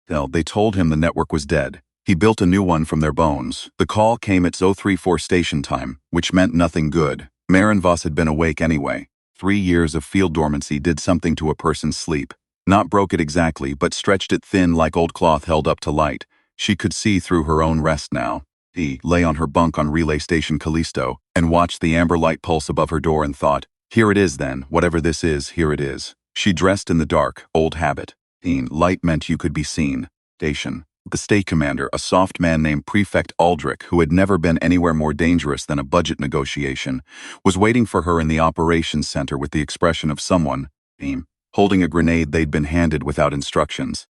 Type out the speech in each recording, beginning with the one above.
They told him the network was dead. He built a new one from their bones. The call came at 034 station time, which meant nothing good. Marin Voss had been awake anyway. 3 years of field dormancy did something to a person's sleep. Not broke it exactly, but stretched it thin like old cloth held up to light. She could see through her own rest now. He lay on her bunk on Relay Station Callisto and watched the amber light pulse above her door and thought, here it is then, whatever this is, here it is. She dressed in the dark, old habit. Light meant you could be seen. Station. The state commander, a soft man named Prefect Aldrich, who had never been anywhere more dangerous than a budget negotiation, was waiting for her in the operations center with the expression of someone, holding a grenade they'd been handed without instructions.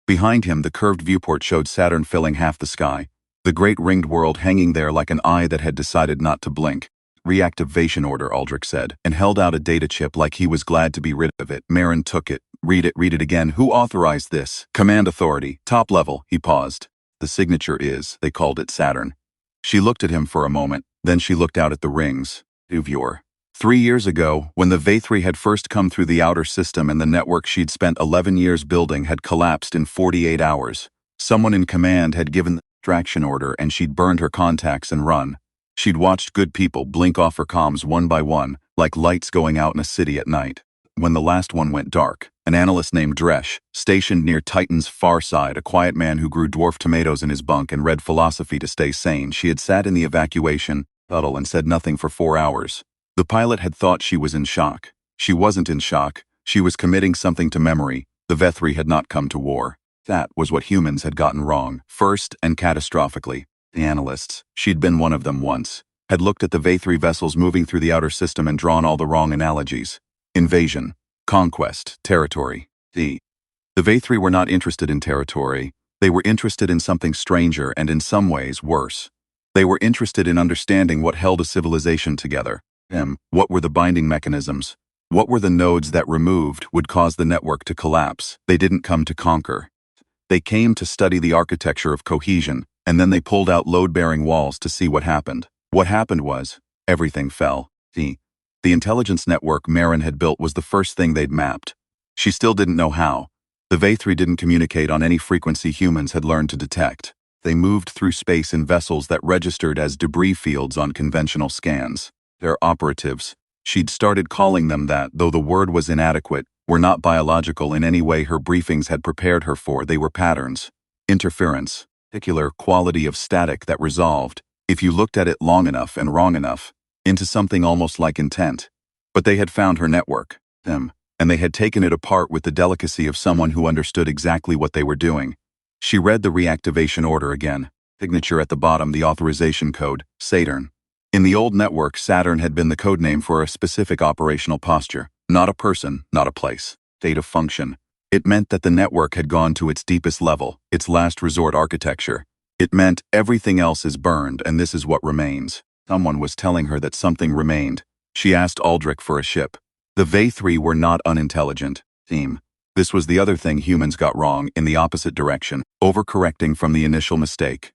Behind him, the curved viewport showed Saturn filling half the sky, the great ringed world hanging there like an eye that had decided not to blink. Reactivation order, Aldrich said, and held out a data chip like he was glad to be rid of it. Marin took it. Read it again. Who authorized this? Command authority. Top level. He paused. The signature is, they called it Saturn. She looked at him for a moment, then she looked out at the rings. Viewer. 3 years ago, when the Victories had first come through the outer system and the network she'd spent 11 years building had collapsed in 48 hours, someone in command had given the extraction order and she'd burned her contacts and run. She'd watched good people blink off her comms one by one, like lights going out in a city at night. When the last one went dark, an analyst named Dresch, stationed near Titan's far side, a quiet man who grew dwarf tomatoes in his bunk and read philosophy to stay sane, she had sat in the evacuation huddle and said nothing for 4 hours. The pilot had thought she was in shock. She wasn't in shock. She was committing something to memory. The Victories had not come to war. That was what humans had gotten wrong, first and catastrophically. The analysts, she'd been one of them once, had looked at the Victories vessels moving through the outer system and drawn all the wrong analogies. Invasion, conquest, territory. The Victories were not interested in territory. They were interested in something stranger and in some ways worse. They were interested in understanding what held a civilization together. What were the binding mechanisms? What were the nodes that removed would cause the network to collapse? They didn't come to conquer. They came to study the architecture of cohesion, and then they pulled out load-bearing walls to see what happened. What happened was, everything fell. The intelligence network Marin had built was the first thing they'd mapped. She still didn't know how. The Victories didn't communicate on any frequency humans had learned to detect. They moved through space in vessels that registered as debris fields on conventional scans. Their operatives, she'd started calling them that, though the word was inadequate, were not biological in any way her briefings had prepared her for. They were patterns. Interference. Particular quality of static that resolved, if you looked at it long enough and wrong enough, into something almost like intent. But they had found her network, and they had taken it apart with the delicacy of someone who understood exactly what they were doing. She read the reactivation order again, signature at the bottom, the authorization code, Saturn. In the old network, Saturn had been the codename for a specific operational posture, not a person, not a place. State of function. It meant that the network had gone to its deepest level, its last resort architecture. It meant everything else is burned and this is what remains. Someone was telling her that something remained. She asked Aldrich for a ship. The Victories were not unintelligent. This was the other thing humans got wrong, in the opposite direction, overcorrecting from the initial mistake.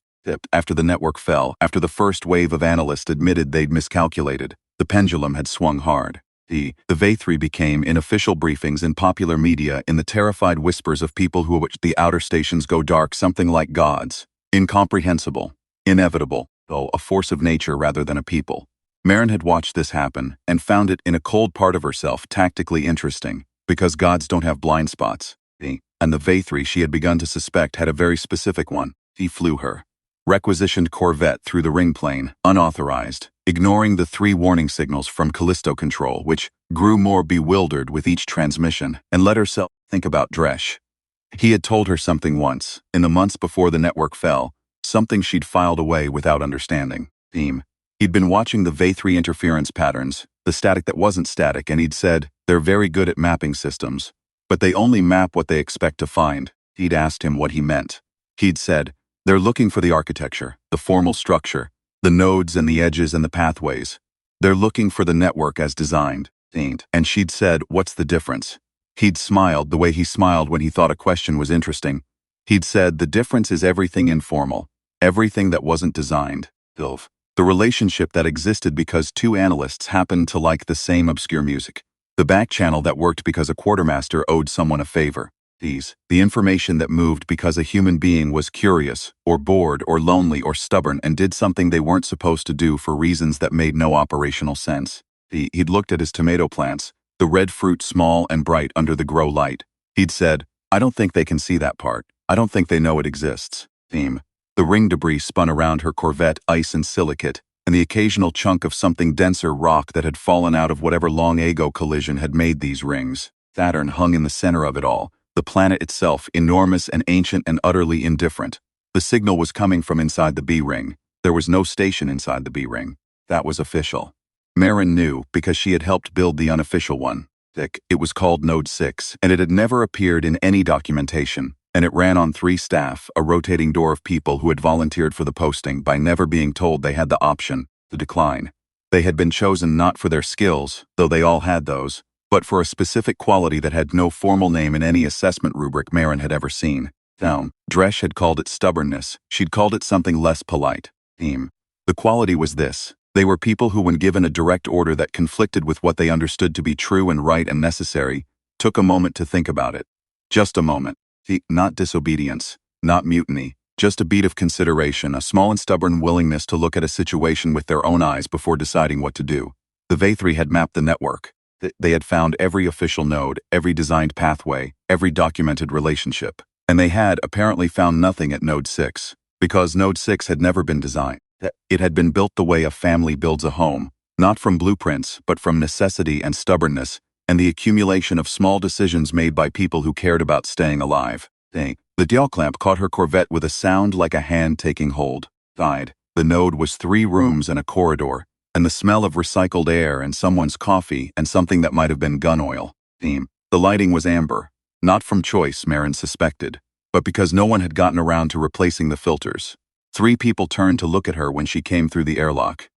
After the network fell, after the first wave of analysts admitted they'd miscalculated, the pendulum had swung hard. The Victories became, in official briefings in popular media, in the terrified whispers of people who watched the outer stations go dark, something like gods. Incomprehensible. Inevitable, though a force of nature rather than a people. Marin had watched this happen and found it, in a cold part of herself, tactically interesting, because gods don't have blind spots. And the Victories she had begun to suspect had a very specific one. He flew her requisitioned corvette through the ring plane, unauthorized, ignoring the 3 warning signals from Callisto Control, which grew more bewildered with each transmission, and let herself think about Dresch. He had told her something once, in the months before the network fell, something she'd filed away without understanding. He'd been watching the Victories interference patterns, the static that wasn't static, and he'd said, they're very good at mapping systems, but they only map what they expect to find. He'd asked him what he meant. He'd said, they're looking for the architecture, the formal structure, the nodes and the edges and the pathways. They're looking for the network as designed. And she'd said, what's the difference? He'd smiled the way he smiled when he thought a question was interesting. He'd said, the difference is everything informal, everything that wasn't designed. The relationship that existed because 2 analysts happened to like the same obscure music. The back channel that worked because a quartermaster owed someone a favor. The information that moved because a human being was curious, or bored, or lonely, or stubborn and did something they weren't supposed to do for reasons that made no operational sense. He'd looked at his tomato plants, the red fruit small and bright under the grow light. He'd said, "I don't think they can see that part. I don't think they know it exists." The ring debris spun around her Corvette, ice and silicate, and the occasional chunk of something denser rock that had fallen out of whatever long ago collision had made these rings. Saturn hung in the center of it all, the planet itself enormous and ancient and utterly indifferent. The signal was coming from inside the B-ring. There was no station inside the B-ring. That was official. Marin knew because she had helped build the unofficial one. It was called Node 6, and it had never appeared in any documentation, and it ran on 3 staff, a rotating door of people who had volunteered for the posting by never being told they had the option to decline. They had been chosen not for their skills, though they all had those, but for a specific quality that had no formal name in any assessment rubric Marin had ever seen. Dresch had called it stubbornness. She'd called it something less polite. The quality was this. They were people who, when given a direct order that conflicted with what they understood to be true and right and necessary, took a moment to think about it. Just a moment. Not disobedience, not mutiny, just a beat of consideration, a small and stubborn willingness to look at a situation with their own eyes before deciding what to do. The V3 had mapped the network. They had found every official node, every designed pathway, every documented relationship. And they had apparently found nothing at Node 6, because Node 6 had never been designed. It had been built the way a family builds a home, not from blueprints, but from necessity and stubbornness, and the accumulation of small decisions made by people who cared about staying alive. The dial clamp caught her Corvette with a sound like a hand taking hold. The node was 3 rooms and a corridor, and the smell of recycled air and someone's coffee and something that might have been gun oil. The lighting was amber, not from choice, Marin suspected, but because no one had gotten around to replacing the filters. 3 people turned to look at her when she came through the airlock.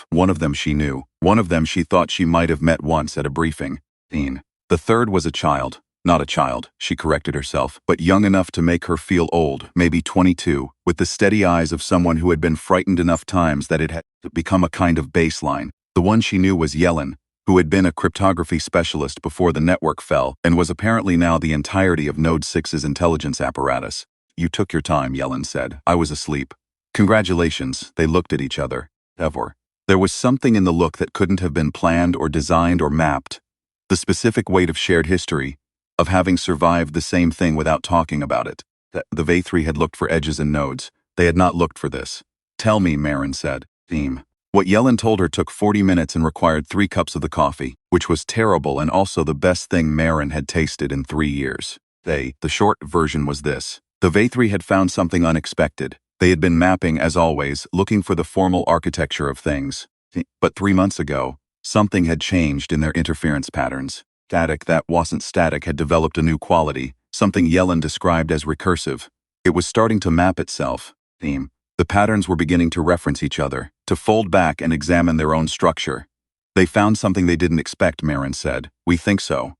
One of them she knew. One of them she thought she might have met once at a briefing. The third was a child. Not a child, she corrected herself, but young enough to make her feel old, maybe 22, with the steady eyes of someone who had been frightened enough times that it had become a kind of baseline. The one she knew was Yellen, who had been a cryptography specialist before the network fell and was apparently now the entirety of Node 6's intelligence apparatus. "You took your time," Yellen said. "I was asleep." "Congratulations." They looked at each other. There was something in the look that couldn't have been planned or designed or mapped. The specific weight of shared history, of having survived the same thing without talking about it. The V3 had looked for edges and nodes. They had not looked for this. "Tell me," Marin said. What Yellen told her took 40 minutes and required 3 cups of the coffee, which was terrible and also the best thing Marin had tasted in 3 years. The short version was this. The V3 had found something unexpected. They had been mapping, as always, looking for the formal architecture of things. But 3 months ago, something had changed in their interference patterns. Static that wasn't static had developed a new quality, something Yellen described as recursive. It was starting to map itself. The patterns were beginning to reference each other, to fold back and examine their own structure. "They found something they didn't expect," Marin said. "We think so.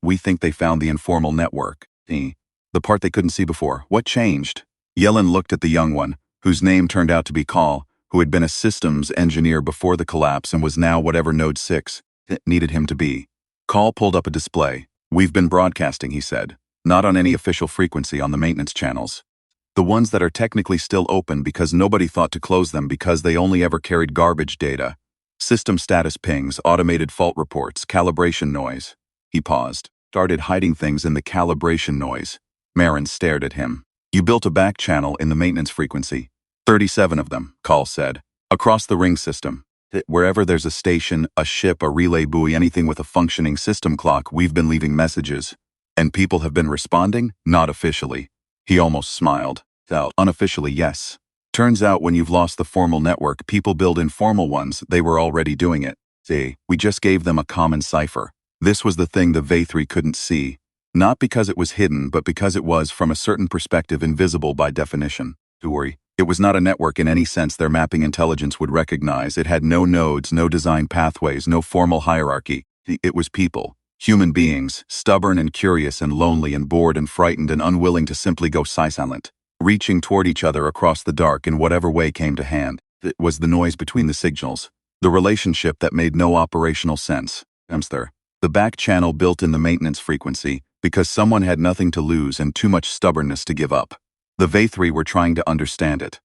We think they found the informal network. The part they couldn't see before. What changed?" Yellen looked at the young one, whose name turned out to be Call, who had been a systems engineer before the collapse and was now whatever Node 6 needed him to be. Call pulled up a display. "We've been broadcasting," he said. "Not on any official frequency, on the maintenance channels. The ones that are technically still open because nobody thought to close them because they only ever carried garbage data. System status pings, automated fault reports, calibration noise." He paused, started hiding things in the calibration noise. Marin stared at him. "You built a back channel in the maintenance frequency. 37 of them," Call said. "Across the ring system. Wherever there's a station, a ship, a relay buoy, anything with a functioning system clock, we've been leaving messages. And people have been responding? Not officially." He almost smiled. "Unofficially, yes. Turns out when you've lost the formal network, people build informal ones. They were already doing it. We just gave them a common cipher. This was the thing the V3 couldn't see. Not because it was hidden, but because it was, from a certain perspective, invisible by definition. It was not a network in any sense their mapping intelligence would recognize. It had no nodes, no designed pathways, no formal hierarchy. It was people. Human beings, stubborn and curious and lonely and bored and frightened and unwilling to simply go silent, reaching toward each other across the dark in whatever way came to hand. It was the noise between the signals, the relationship that made no operational sense. The back channel built in the maintenance frequency, Because someone had nothing to lose and too much stubbornness to give up. The V3 were trying to understand it.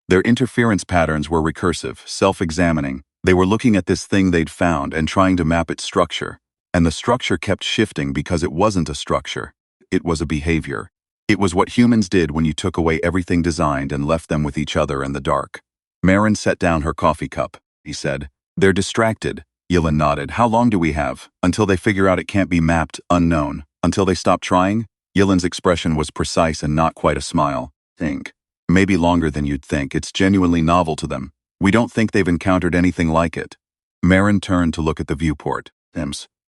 Their interference patterns were recursive, self-examining. They were looking at this thing they'd found and trying to map its structure. And the structure kept shifting because it wasn't a structure. It was a behavior. It was what humans did when you took away everything designed and left them with each other in the dark. Marin set down her coffee cup. He said, "They're distracted." Yellen nodded. "How long do we have? Until they figure out it can't be mapped, unknown. Until they stop trying?" Yellen's expression was precise and not quite a smile. "Think. Maybe longer than you'd think. It's genuinely novel to them. We don't think they've encountered anything like it." Marin turned to look at the viewport.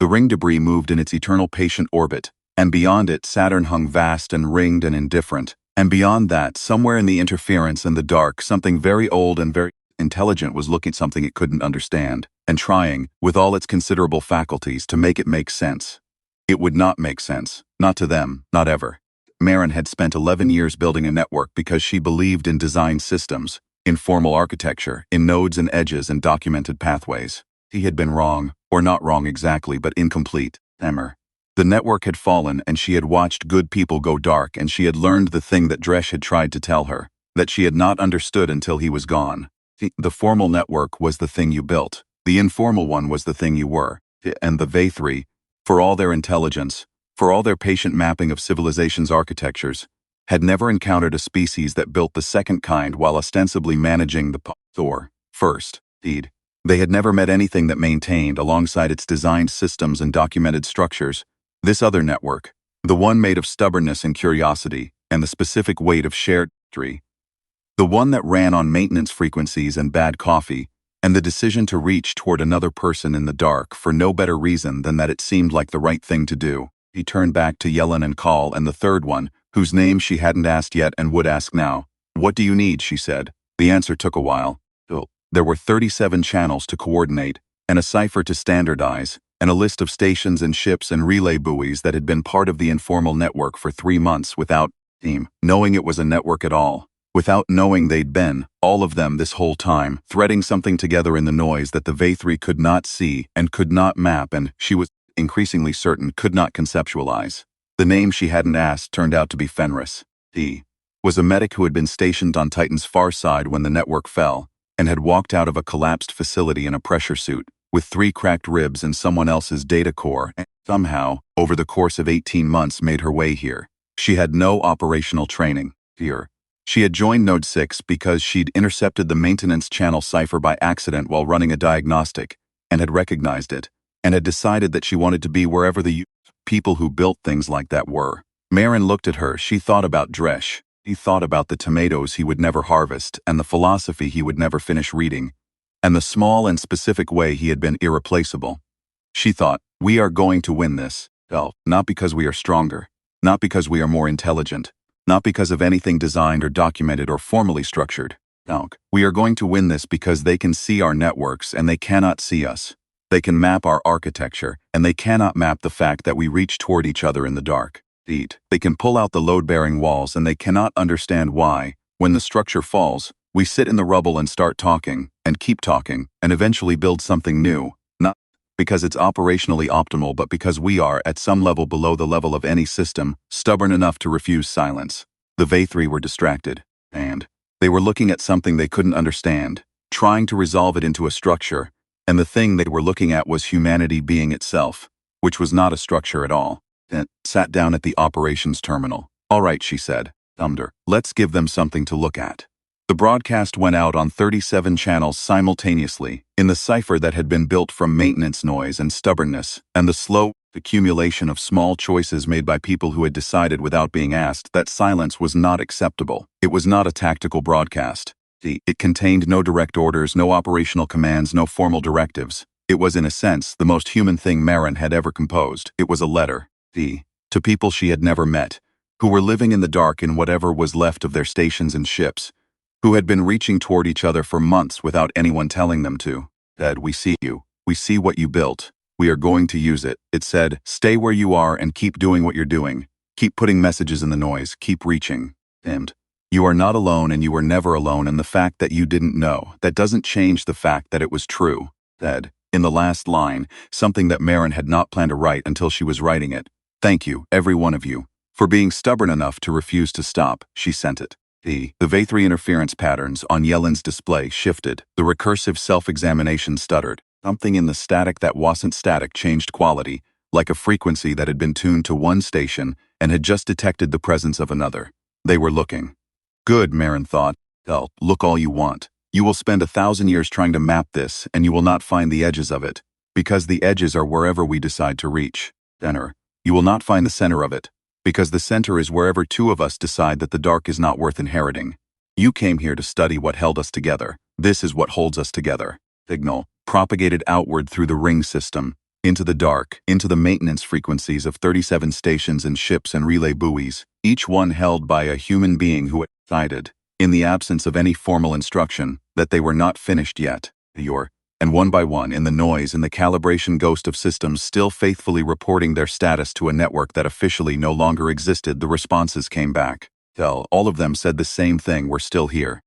The ring debris moved in its eternal patient orbit, and beyond it Saturn hung vast and ringed and indifferent. And beyond that, somewhere in the interference and the dark, something very old and very intelligent was looking at something it couldn't understand, and trying, with all its considerable faculties, to make it make sense. It would not make sense. Not to them, not ever. Marin had spent 11 years building a network because she believed in design systems, in formal architecture, in nodes and edges and documented pathways. He had been wrong, or not wrong exactly, but incomplete. The network had fallen, and she had watched good people go dark, and she had learned the thing that Dresch had tried to tell her, that she had not understood until he was gone. The formal network was the thing you built. The informal one was the thing you were. And the V3, for all their intelligence, for all their patient mapping of civilization's architectures, had never encountered a species that built the second kind while ostensibly managing the first. Indeed, they had never met anything that maintained, alongside its designed systems and documented structures, this other network, the one made of stubbornness and curiosity, and the specific weight of shared history. The one that ran on maintenance frequencies and bad coffee, and the decision to reach toward another person in the dark for no better reason than that it seemed like the right thing to do. He turned back to Yellen and Call and the third one, whose name she hadn't asked yet and would ask now. "What do you need?" she said. The answer took a while. There were 37 channels to coordinate, and a cipher to standardize, and a list of stations and ships and relay buoys that had been part of the informal network for 3 months without knowing it was a network at all. Without knowing they'd been, all of them this whole time, threading something together in the noise that the V3 could not see and could not map and, she was increasingly certain, could not conceptualize. The name she hadn't asked turned out to be Fenris. He was a medic who had been stationed on Titan's far side when the network fell, and had walked out of a collapsed facility in a pressure suit, with 3 cracked ribs and someone else's data core, and somehow, over the course of 18 months made her way here. She had no operational training. Here. She had joined Node 6 because she'd intercepted the maintenance channel cipher by accident while running a diagnostic, and had recognized it, and had decided that she wanted to be wherever the people who built things like that were. Marin looked at her. She thought about Dresch. He thought about the tomatoes he would never harvest, and the philosophy he would never finish reading, and the small and specific way he had been irreplaceable. She thought, "We are going to win this. Not because we are stronger, not because we are more intelligent, not because of anything designed or documented or formally structured. No, we are going to win this because they can see our networks and they cannot see us. They can map our architecture, and they cannot map the fact that we reach toward each other in the dark. They can pull out the load-bearing walls, and they cannot understand why, when the structure falls, we sit in the rubble and start talking, and keep talking, and eventually build something new, not because it's operationally optimal, but because we are, at some level below the level of any system, stubborn enough to refuse silence." The V3 were distracted, and they were looking at something they couldn't understand, trying to resolve it into a structure, and the thing they were looking at was humanity being itself, which was not a structure at all. Then sat down at the operations terminal. "All right," she said. "Let's give them something to look at." The broadcast went out on 37 channels simultaneously, in the cipher that had been built from maintenance noise and stubbornness, and the slow accumulation of small choices made by people who had decided without being asked that silence was not acceptable. It was not a tactical broadcast. It contained no direct orders, no operational commands, no formal directives. It was, in a sense, the most human thing Marin had ever composed. It was a letter. To people she had never met, who were living in the dark in whatever was left of their stations and ships, who had been reaching toward each other for months without anyone telling them to. Said, "We see you. We see what you built. We are going to use it." It said, "Stay where you are and keep doing what you're doing. Keep putting messages in the noise. Keep reaching." And you are not alone, and you were never alone, and the fact that you didn't know, that doesn't change the fact that it was true. Said, in the last line, something that Marin had not planned to write until she was writing it, Thank you, every one of you, for being stubborn enough to refuse to stop, she sent it. The V3 interference patterns on Yellen's display shifted. The recursive self-examination stuttered. Something in the static that wasn't static changed quality, like a frequency that had been tuned to one station and had just detected the presence of another. They were looking. Good, Marin thought. Hell, look all you want. You will spend 1,000 years trying to map this, and you will not find the edges of it, because the edges are wherever we decide to reach. Center. You will not find the center of it, because the center is wherever two of us decide that the dark is not worth inheriting. You came here to study what held us together. This is what holds us together. Signal, propagated outward through the ring system, into the dark, into the maintenance frequencies of 37 stations and ships and relay buoys, each one held by a human being who had decided, in the absence of any formal instruction, that they were not finished yet. And one by one, in the noise and the calibration ghost of systems still faithfully reporting their status to a network that officially no longer existed, the responses came back. All of them said the same thing: we're still here.